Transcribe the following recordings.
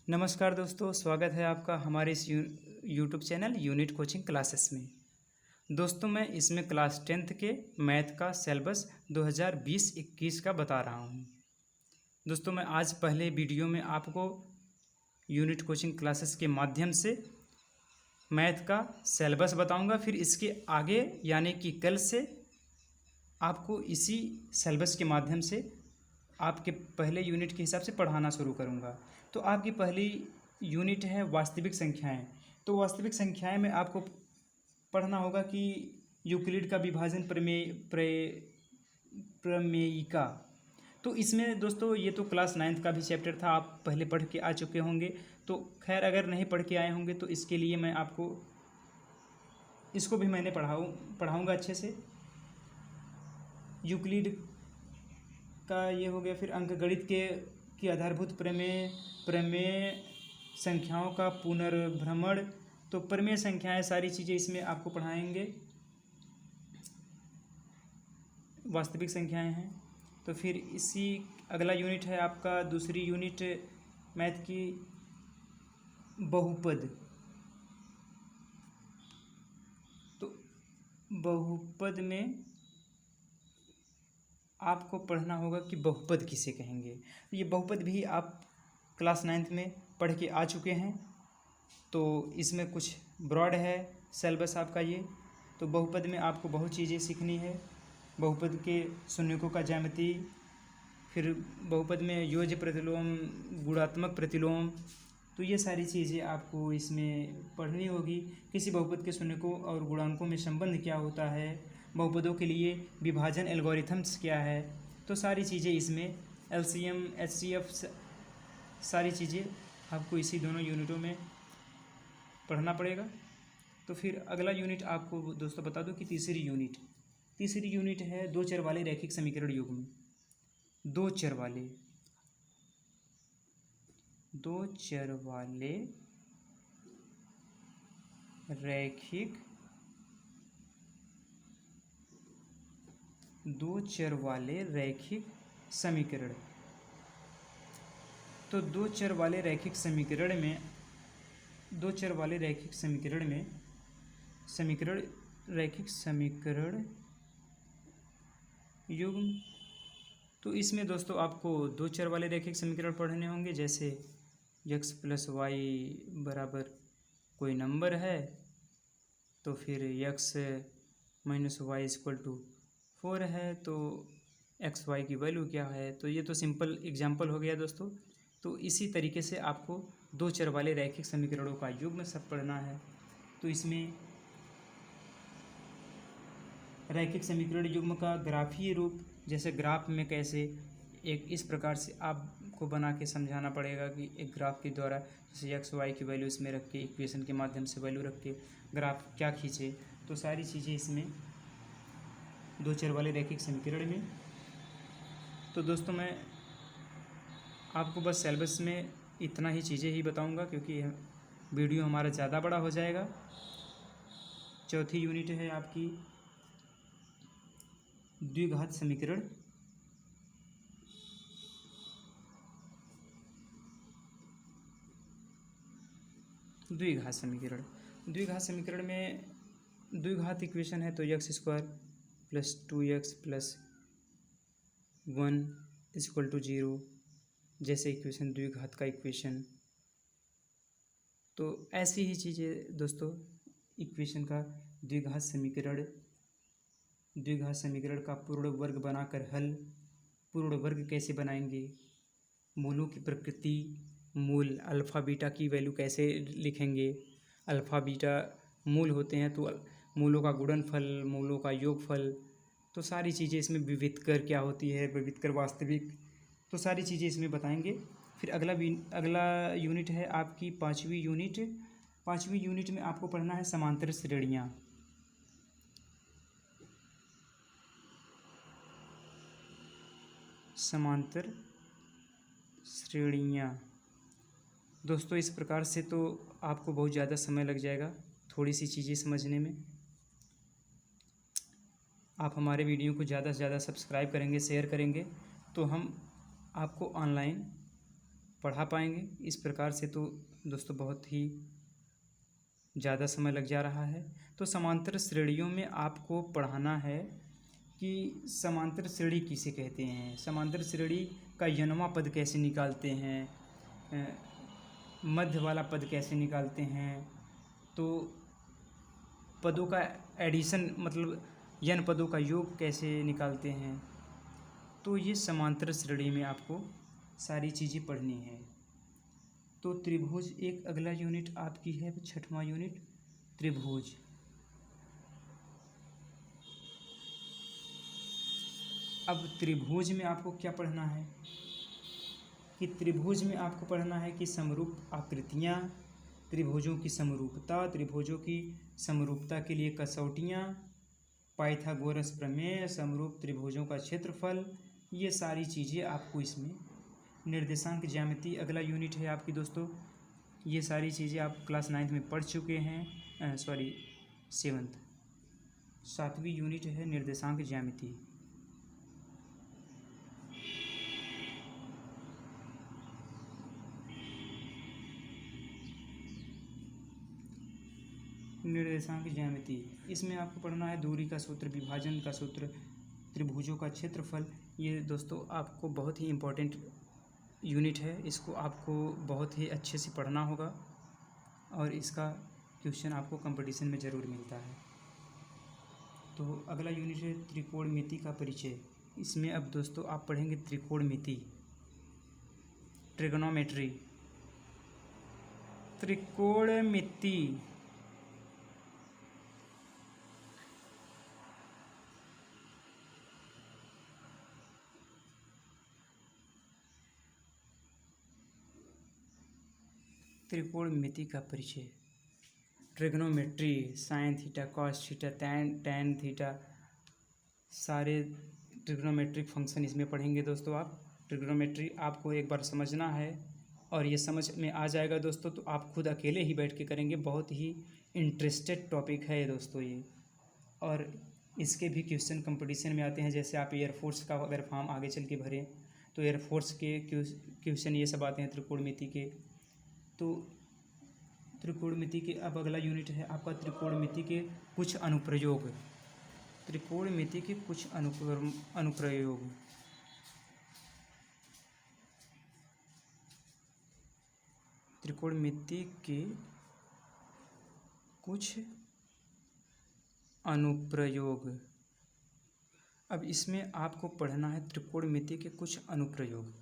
नमस्कार दोस्तों, स्वागत है आपका हमारे इस YouTube channel unit coaching classes में। दोस्तों, मैं इसमें क्लास 10th के मैथ का सिलेबस 2020-21 का बता रहा हूँ। दोस्तों, मैं आज पहले वीडियो में आपको यूनिट कोचिंग क्लासेस के माध्यम से मैथ का सिलेबस बताऊँगा। फिर इसके आगे यानी कि कल से आपको इसी सिलेबस के माध्यम से आपके पहले यूनिट के हिसाब से पढ़ाना शुरू करूँगा। तो आपकी पहली यूनिट है वास्तविक संख्याएं। तो वास्तविक संख्याएं में आपको पढ़ना होगा कि यूक्लिड का विभाजन प्रमेयिका। तो इसमें दोस्तों ये तो क्लास 9th का भी चैप्टर था, आप पहले पढ़ के आ चुके होंगे। तो खैर अगर नहीं पढ़ के आए होंगे तो इसके लिए मैं आपको इसको भी मैंने पढ़ाऊँगा अच्छे से। यूक्लिड का ये हो गया। फिर अंकगणित की आधारभूत प्रमेय संख्याओं का पुनर्भ्रमण। तो प्रमेय संख्याएं सारी चीज़ें इसमें आपको पढ़ाएंगे। वास्तविक संख्याएं हैं। तो फिर इसी अगला यूनिट है आपका दूसरी यूनिट मैथ की बहुपद। तो बहुपद में आपको पढ़ना होगा कि बहुपद किसे कहेंगे। ये बहुपद भी आप क्लास 9th में पढ़ के आ चुके हैं। तो इसमें कुछ ब्रॉड है सिलेबस आपका ये। तो बहुपद में आपको बहुत चीज़ें सीखनी है। बहुपद के शून्यकों का ज्यामिति, फिर बहुपद में योज्य प्रतिलोम, गुणात्मक प्रतिलोम। तो ये सारी चीज़ें आपको इसमें पढ़नी होगी। किसी बहुपद के शून्यकों और गुणांकों में संबंध क्या होता है, बहुपदों के लिए विभाजन एल्गोरिथम्स क्या है। तो सारी चीज़ें इसमें LCM HCF सारी चीज़ें आपको इसी दोनों यूनिटों में पढ़ना पड़ेगा। तो फिर अगला यूनिट आपको दोस्तों बता दूं कि तीसरी यूनिट है दो चर वाले रैखिक समीकरण युग्म। दो चर वाले रैखिक समीकरण। तो दो चर वाले रैखिक समीकरण में रैखिक समीकरण युग्म। तो इसमें दोस्तों आपको दो चर वाले रैखिक समीकरण पढ़ने होंगे। जैसे x + y बराबर कोई नंबर है, तो फिर x - y = 4 है, तो एक्स वाई की वैल्यू क्या है। तो ये तो सिंपल एग्जाम्पल हो गया दोस्तों। तो इसी तरीके से आपको दो चर वाले रैखिक समीकरणों का युग्म सब पढ़ना है। तो इसमें रैखिक समीकरण युग्म का ग्राफीय रूप, जैसे ग्राफ में कैसे एक इस प्रकार से आपको बना के समझाना पड़ेगा कि एक ग्राफ के द्वारा जैसे एक्स वाई की वैल्यू इसमें रख के इक्वेशन के माध्यम से वैल्यू रख के ग्राफ क्या खींचे। तो सारी चीज़ें इसमें दो चर वाले रैखिक समीकरण में। तो दोस्तों मैं आपको बस सिलेबस में इतना ही चीज़ें ही बताऊंगा, क्योंकि वीडियो हमारा ज़्यादा बड़ा हो जाएगा। चौथी यूनिट है आपकी द्विघात समीकरण। द्विघात समीकरण में द्विघात इक्वेशन है तो x² + 2x + 1 = 0 जैसे इक्वेशन, द्विघात का इक्वेशन। तो ऐसी ही चीज़ें दोस्तों इक्वेशन का द्विघात समीकरण का पूर्ण वर्ग बनाकर हल। पूर्ण वर्ग कैसे बनाएंगे, मूलों की प्रकृति, मूल अल्फ़ा बीटा की वैल्यू कैसे लिखेंगे। अल्फ़ा बीटा मूल होते हैं, तो मूलों का गुणनफल, मूलों का योगफल। तो सारी चीज़ें इसमें विविधकर क्या होती है, विविधकर वास्तविक। तो सारी चीज़ें इसमें बताएंगे। फिर अगला यूनिट है आपकी पाँचवीं यूनिट में आपको पढ़ना है समांतर श्रेणियाँ। दोस्तों इस प्रकार से तो आपको बहुत ज़्यादा समय लग जाएगा थोड़ी सी चीज़ें समझने में। आप हमारे वीडियो को ज़्यादा से ज़्यादा सब्सक्राइब करेंगे, शेयर करेंगे, तो हम आपको ऑनलाइन पढ़ा पाएंगे। इस प्रकार से तो दोस्तों बहुत ही ज़्यादा समय लग जा रहा है। तो समांतर श्रेणियों में आपको पढ़ाना है कि समांतर श्रेणी किसे कहते हैं, समांतर श्रेणी का यनवा पद कैसे निकालते हैं, मध्य वाला पद कैसे निकालते हैं, तो पदों का एडिशन मतलब यन पदों का योग कैसे निकालते हैं। तो ये समांतर श्रेणी में आपको सारी चीज़ें पढ़नी है। तो त्रिभुज एक अगला यूनिट आपकी है, 6वां यूनिट त्रिभुज। अब त्रिभुज में आपको क्या पढ़ना है कि त्रिभुज में आपको पढ़ना है कि समरूप आकृतियाँ, त्रिभुजों की समरूपता, त्रिभुजों की समरूपता के लिए कसौटियाँ, पाइथागोरस प्रमेय, समरूप त्रिभुजों का क्षेत्रफल, ये सारी चीज़ें आपको इसमें, निर्देशांक ज्यामिति अगला यूनिट है आपकी दोस्तों। ये सारी चीज़ें आप क्लास 9th में पढ़ चुके हैं, 7वीं यूनिट है निर्देशांक ज्यामिति। निर्देशांक ज्यामिति इसमें आपको पढ़ना है दूरी का सूत्र, विभाजन का सूत्र, त्रिभुजों का क्षेत्रफल। ये दोस्तों आपको बहुत ही इम्पोर्टेंट यूनिट है, इसको आपको बहुत ही अच्छे से पढ़ना होगा और इसका क्वेश्चन आपको कंपटीशन में ज़रूर मिलता है। तो अगला यूनिट है त्रिकोणमिति का परिचय। इसमें अब दोस्तों आप पढ़ेंगे त्रिकोणमिति, ट्रिगोनोमेट्री। त्रिकोणमिति त्रिकोणमिति का परिचय, trigonometry, sine theta, cos theta, tan theta, सारे ट्रिग्नोमेट्रिक फंक्शन इसमें पढ़ेंगे दोस्तों आप। ट्रिग्नोमेट्री आपको एक बार समझना है और ये समझ में आ जाएगा दोस्तों तो आप खुद अकेले ही बैठ के करेंगे। बहुत ही इंटरेस्टेड टॉपिक है ये दोस्तों ये, और इसके भी क्वेश्चन कंपटीशन में आते हैं। जैसे आप एयरफोर्स का अगर फॉर्म आगे चल के भरें तो एयरफोर्स के क्वेश्चन ये सब आते हैं त्रिकोणमिति के। तो त्रिकोणमिति के अब अगला यूनिट है आपका त्रिकोणमिति के कुछ अनुप्रयोग। त्रिकोणमिति के कुछ अनुप्रयोग। त्रिकोणमिति के कुछ अनुप्रयोग। अब इसमें आपको पढ़ना है त्रिकोणमिति के कुछ अनुप्रयोग।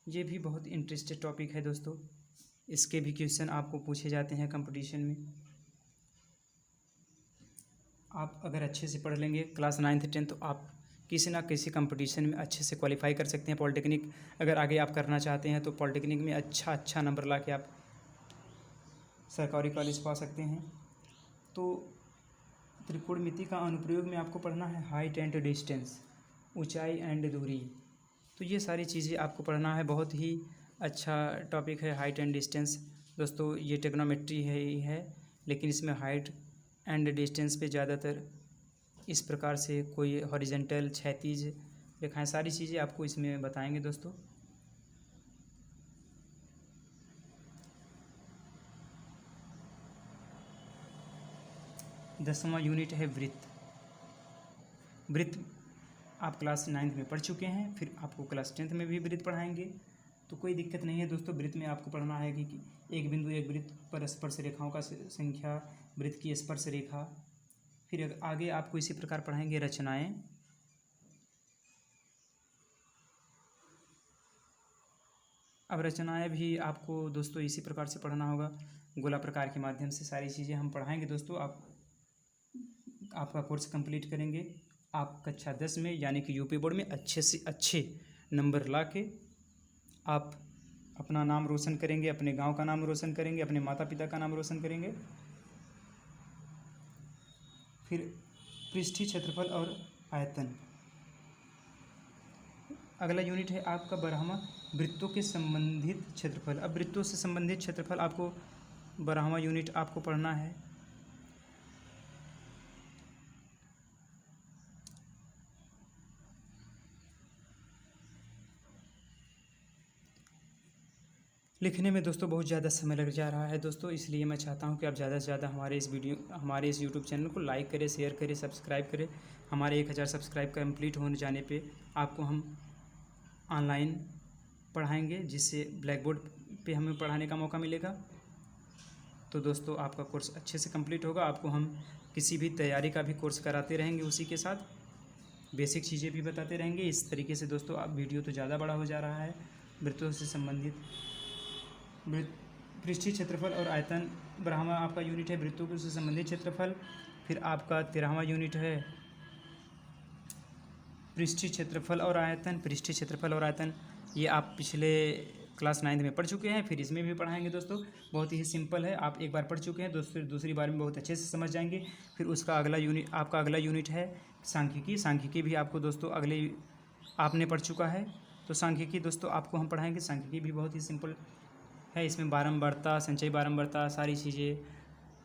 ये भी बहुत इंटरेस्टेड टॉपिक है दोस्तों, इसके भी क्वेश्चन आपको पूछे जाते हैं कंपटीशन में। आप अगर अच्छे से पढ़ लेंगे क्लास 9th 10th तो आप किसी ना किसी कंपटीशन में अच्छे से क्वालिफाई कर सकते हैं। पॉलिटेक्निक अगर आगे आप करना चाहते हैं तो पॉलिटेक्निक में अच्छा नंबर ला के आप सरकारी कॉलेज पा सकते हैं। तो त्रिकोणमिति का अनुप्रयोग में आपको पढ़ना है हाइट एंड डिस्टेंस, ऊंचाई एंड दूरी। तो ये सारी चीज़ें आपको पढ़ना है। बहुत ही अच्छा टॉपिक है हाइट एंड डिस्टेंस दोस्तों। ये ट्रिग्नोमेट्री है ही है, लेकिन इसमें हाइट एंड डिस्टेंस पे ज़्यादातर इस प्रकार से कोई हॉरिजेंटल, क्षैतिज रेखाएं, सारी चीज़ें आपको इसमें बताएंगे दोस्तों। दसवां यूनिट है वृत्त। वृत्त आप क्लास 9th में पढ़ चुके हैं, फिर आपको क्लास 10th में भी वृत्त पढ़ाएंगे, तो कोई दिक्कत नहीं है दोस्तों। वृत्त में आपको पढ़ना है कि एक बिंदु एक वृत्त पर स्पर्श रेखाओं का संख्या, वृत्त की स्पर्श रेखा। फिर आगे आपको इसी प्रकार पढ़ाएंगे रचनाएं। अब रचनाएं भी आपको दोस्तों इसी प्रकार से पढ़ना होगा, गोला प्रकार के माध्यम से सारी चीज़ें हम पढ़ाएंगे दोस्तों। आपका कोर्स कंप्लीट करेंगे। आप कक्षा 10 में यानी कि यूपी बोर्ड में अच्छे से अच्छे नंबर ला के आप अपना नाम रोशन करेंगे, अपने गांव का नाम रोशन करेंगे, अपने माता पिता का नाम रोशन करेंगे। फिर पृष्ठीय क्षेत्रफल और आयतन। अगला यूनिट है आपका 12वां वृत्तों के संबंधित क्षेत्रफल। अब वृत्तों से संबंधित क्षेत्रफल आपको 12वां यूनिट आपको पढ़ना है। लिखने में दोस्तों बहुत ज़्यादा समय लग जा रहा है दोस्तों, इसलिए मैं चाहता हूं कि आप ज़्यादा से ज़्यादा हमारे इस यूट्यूब चैनल को लाइक करें, शेयर करें, सब्सक्राइब करें। हमारे 1000 सब्सक्राइब कंप्लीट होने जाने पे आपको हम ऑनलाइन पढ़ाएंगे, जिससे ब्लैक बोर्ड पे हमें पढ़ाने का मौका मिलेगा। तो दोस्तों आपका कोर्स अच्छे से कंप्लीट होगा। आपको हम किसी भी तैयारी का भी कोर्स कराते रहेंगे, उसी के साथ बेसिक चीज़ें भी बताते रहेंगे। इस तरीके से दोस्तों आप वीडियो तो ज़्यादा बड़ा हो जा रहा है। वृत्तों से संबंधित पृष्ठीय क्षेत्रफल और आयतन 12वां आपका यूनिट है, वृत्तों से संबंधित क्षेत्रफल। फिर आपका 13वां यूनिट है पृष्ठीय क्षेत्रफल और आयतन। पृष्ठीय क्षेत्रफल और आयतन ये आप पिछले क्लास 9 में पढ़ चुके हैं, फिर इसमें भी पढ़ाएंगे दोस्तों। बहुत ही सिंपल है, आप एक बार पढ़ चुके हैं दोस्तों, दूसरी बार में बहुत अच्छे से समझ जाएंगे। फिर उसका आपका अगला यूनिट है सांख्यिकी। सांख्यिकी भी आपको दोस्तों आपने पढ़ चुका है, तो सांख्यिकी दोस्तों आपको हम पढ़ाएंगे। सांख्यिकी भी बहुत ही सिंपल है, इसमें बारंबारता, संचयी बारंबारता, सारी चीज़ें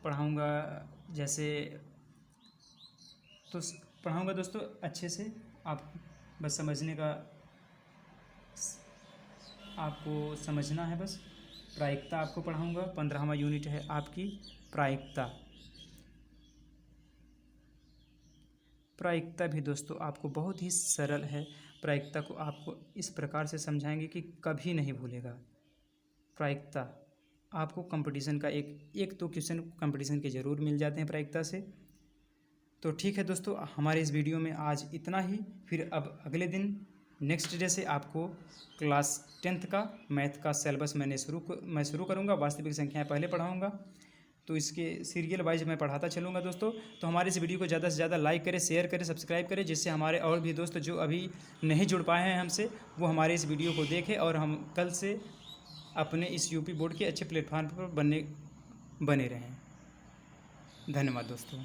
पढ़ाऊँगा। जैसे तो पढ़ाऊँगा दोस्तों अच्छे से, आप बस आपको समझना है बस। प्रायिकता आपको पढ़ाऊँगा, 15वां यूनिट है आपकी प्रायिकता। प्रायिकता भी दोस्तों आपको बहुत ही सरल है। प्रायिकता को आपको इस प्रकार से समझाएंगे कि कभी नहीं भूलेगा। प्रायिकता आपको कंपटीशन का एक तो क्वेश्चन कंपटीशन के ज़रूर मिल जाते हैं प्रायिकता से। तो ठीक है दोस्तों, हमारे इस वीडियो में आज इतना ही। फिर अब अगले दिन नेक्स्ट डे से आपको क्लास 10th का मैथ का सिलेबस मैं शुरू करूँगा। वास्तविक संख्याएं पहले पढ़ाऊँगा, तो इसके सीरियल वाइज मैं पढ़ाता चलूँगा दोस्तों। तो हमारे इस वीडियो को ज़्यादा से ज़्यादा लाइक करें, शेयर करें, सब्सक्राइब करें, जिससे हमारे और भी दोस्त जो अभी नहीं जुड़ पाए हैं हमसे, वो हमारे इस वीडियो को देखें और हम कल से अपने इस यूपी बोर्ड के अच्छे प्लेटफॉर्म पर बने रहें। धन्यवाद दोस्तों।